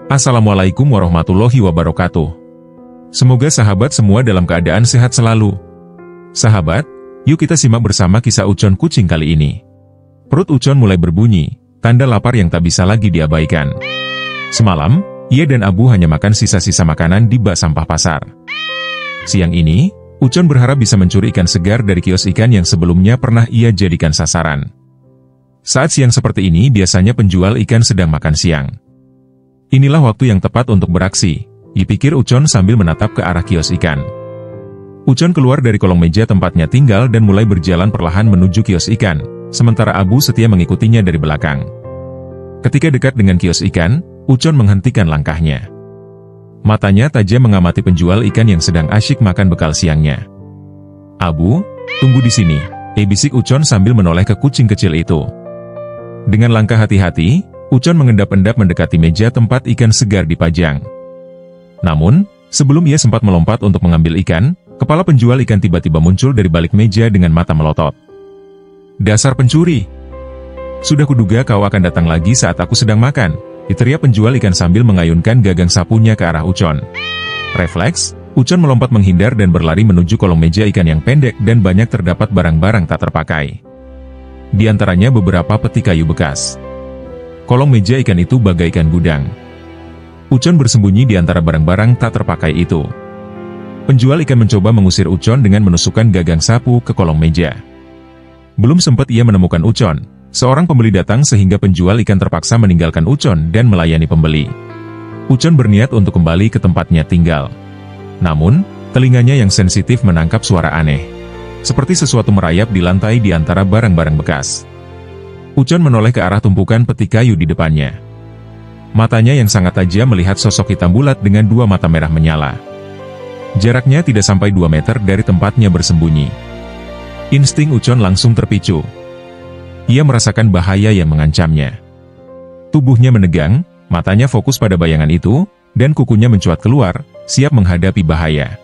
Assalamualaikum warahmatullahi wabarakatuh. Semoga sahabat semua dalam keadaan sehat selalu. Sahabat, yuk kita simak bersama kisah Ucon kucing kali ini. Perut Ucon mulai berbunyi, tanda lapar yang tak bisa lagi diabaikan. Semalam, ia dan Abu hanya makan sisa-sisa makanan di bak sampah pasar. Siang ini, Ucon berharap bisa mencuri ikan segar dari kios ikan yang sebelumnya pernah ia jadikan sasaran. Saat siang seperti ini biasanya penjual ikan sedang makan siang. Inilah waktu yang tepat untuk beraksi, dipikir Ucon sambil menatap ke arah kios ikan. Ucon keluar dari kolong meja tempatnya tinggal dan mulai berjalan perlahan menuju kios ikan, sementara Abu setia mengikutinya dari belakang. Ketika dekat dengan kios ikan, Ucon menghentikan langkahnya. Matanya tajam mengamati penjual ikan yang sedang asyik makan bekal siangnya. "Abu, tunggu di sini," bisik Ucon sambil menoleh ke kucing kecil itu. Dengan langkah hati-hati, Ucon mengendap-endap mendekati meja tempat ikan segar dipajang. Namun, sebelum ia sempat melompat untuk mengambil ikan, kepala penjual ikan tiba-tiba muncul dari balik meja dengan mata melotot. "Dasar pencuri! Sudah kuduga kau akan datang lagi saat aku sedang makan," teriak penjual ikan sambil mengayunkan gagang sapunya ke arah Ucon. Refleks, Ucon melompat menghindar dan berlari menuju kolong meja ikan yang pendek dan banyak terdapat barang-barang tak terpakai. Di antaranya beberapa peti kayu bekas. Kolong meja ikan itu bagaikan gudang. Ucon bersembunyi di antara barang-barang tak terpakai itu. Penjual ikan mencoba mengusir Ucon dengan menusukkan gagang sapu ke kolong meja. Belum sempat ia menemukan Ucon, seorang pembeli datang sehingga penjual ikan terpaksa meninggalkan Ucon dan melayani pembeli. Ucon berniat untuk kembali ke tempatnya tinggal. Namun, telinganya yang sensitif menangkap suara aneh. Seperti sesuatu merayap di lantai di antara barang-barang bekas. Ucon menoleh ke arah tumpukan peti kayu di depannya. Matanya yang sangat tajam melihat sosok hitam bulat dengan dua mata merah menyala. Jaraknya tidak sampai 2 meter dari tempatnya bersembunyi. Insting Ucon langsung terpicu. Ia merasakan bahaya yang mengancamnya. Tubuhnya menegang, matanya fokus pada bayangan itu, dan kukunya mencuat keluar, siap menghadapi bahaya.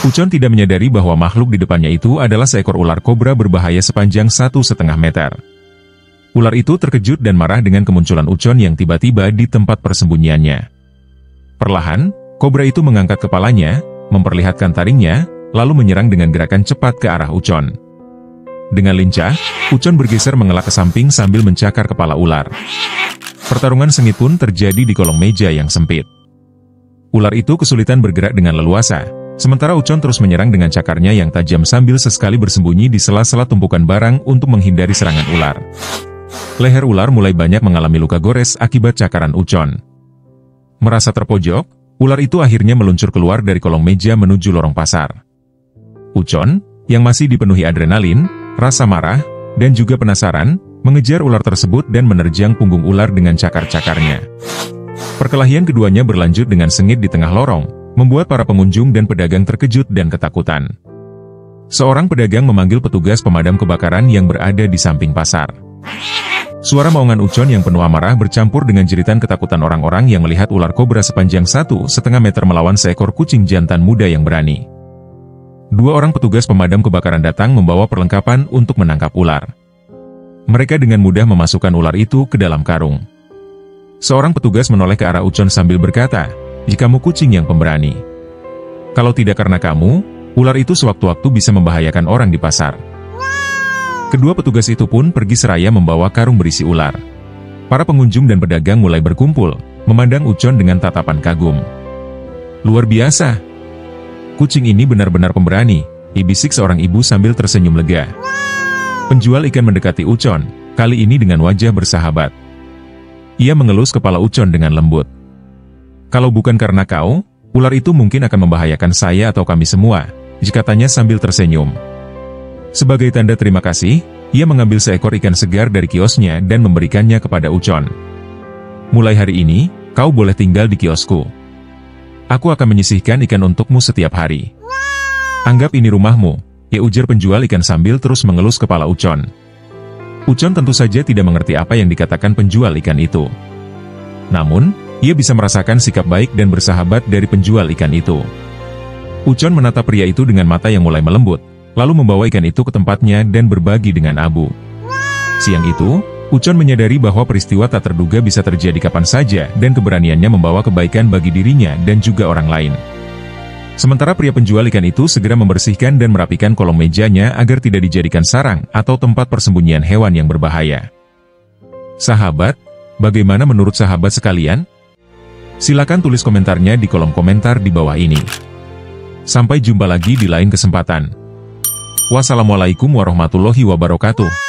Ucon tidak menyadari bahwa makhluk di depannya itu adalah seekor ular kobra berbahaya sepanjang 1,5 meter. Ular itu terkejut dan marah dengan kemunculan Ucon yang tiba-tiba di tempat persembunyiannya. Perlahan, kobra itu mengangkat kepalanya, memperlihatkan taringnya, lalu menyerang dengan gerakan cepat ke arah Ucon. Dengan lincah, Ucon bergeser mengelak ke samping sambil mencakar kepala ular. Pertarungan sengit pun terjadi di kolong meja yang sempit. Ular itu kesulitan bergerak dengan leluasa, sementara Ucon terus menyerang dengan cakarnya yang tajam sambil sesekali bersembunyi di sela-sela tumpukan barang untuk menghindari serangan ular. Leher ular mulai banyak mengalami luka gores akibat cakaran Ucon. Merasa terpojok, ular itu akhirnya meluncur keluar dari kolong meja menuju lorong pasar. Ucon, yang masih dipenuhi adrenalin, rasa marah, dan juga penasaran, mengejar ular tersebut dan menerjang punggung ular dengan cakar-cakarnya. Perkelahian keduanya berlanjut dengan sengit di tengah lorong, membuat para pengunjung dan pedagang terkejut dan ketakutan. Seorang pedagang memanggil petugas pemadam kebakaran yang berada di samping pasar. Suara maungan Ucon yang penuh amarah bercampur dengan jeritan ketakutan orang-orang yang melihat ular kobra sepanjang 1,5 meter melawan seekor kucing jantan muda yang berani. 2 orang petugas pemadam kebakaran datang membawa perlengkapan untuk menangkap ular. Mereka dengan mudah memasukkan ular itu ke dalam karung. Seorang petugas menoleh ke arah Ucon sambil berkata, "Jikamu kucing yang pemberani. Kalau tidak karena kamu, ular itu sewaktu-waktu bisa membahayakan orang di pasar." Kedua petugas itu pun pergi seraya membawa karung berisi ular. Para pengunjung dan pedagang mulai berkumpul, memandang Ucon dengan tatapan kagum. "Luar biasa. Kucing ini benar-benar pemberani," bisik seorang ibu sambil tersenyum lega. Penjual ikan mendekati Ucon, kali ini dengan wajah bersahabat. Ia mengelus kepala Ucon dengan lembut. "Kalau bukan karena kau, ular itu mungkin akan membahayakan saya atau kami semua," katanya sambil tersenyum. Sebagai tanda terima kasih, ia mengambil seekor ikan segar dari kiosnya dan memberikannya kepada Ucon. "Mulai hari ini, kau boleh tinggal di kiosku. Aku akan menyisihkan ikan untukmu setiap hari. Anggap ini rumahmu," ujar penjual ikan sambil terus mengelus kepala Ucon. Ucon tentu saja tidak mengerti apa yang dikatakan penjual ikan itu. Namun, Ia bisa merasakan sikap baik dan bersahabat dari penjual ikan itu. Ucon menatap pria itu dengan mata yang mulai melembut, lalu membawa ikan itu ke tempatnya dan berbagi dengan Abu. Siang itu, Ucon menyadari bahwa peristiwa tak terduga bisa terjadi kapan saja dan keberaniannya membawa kebaikan bagi dirinya dan juga orang lain. Sementara pria penjual ikan itu segera membersihkan dan merapikan kolong mejanya agar tidak dijadikan sarang atau tempat persembunyian hewan yang berbahaya. Sahabat, bagaimana menurut sahabat sekalian? Silakan tulis komentarnya di kolom komentar di bawah ini. Sampai jumpa lagi di lain kesempatan. Wassalamualaikum warahmatullahi wabarakatuh.